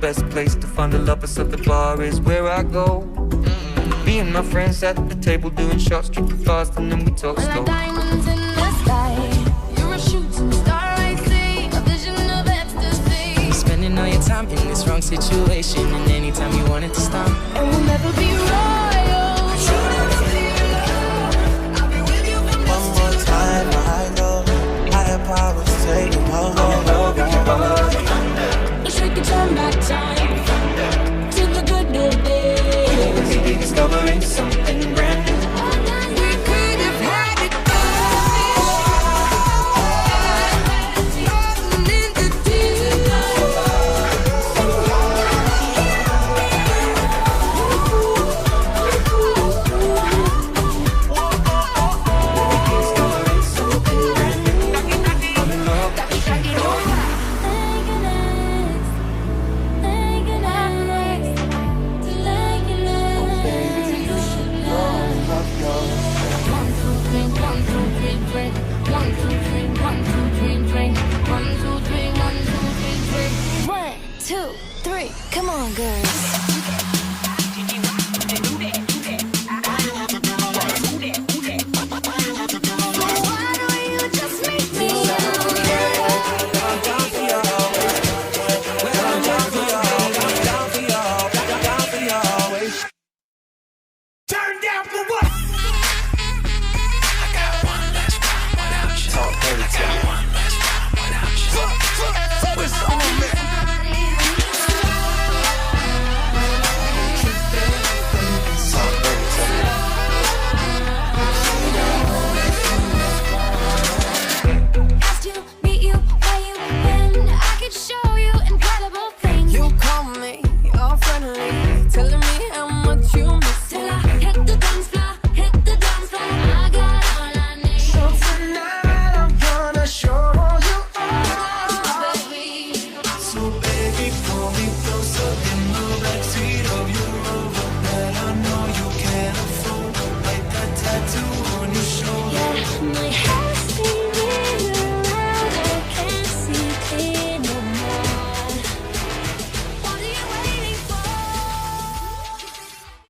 Best place to find the lovers of the bar is where I go. Me and my friends at the table doing shots, tripping fast, and then we talk slow. Diamonds in the sky, you're a shooting star, I see, a vision of ecstasy. Spending all your time in this wrong situation, and anytime you want it to stop, and we'll never be royal. One more time, I know higher powers taking over. We can turn back time to the good old days. We'll be discovering something brand new. We could have had it all in the deep. One, two, three, come on, girls.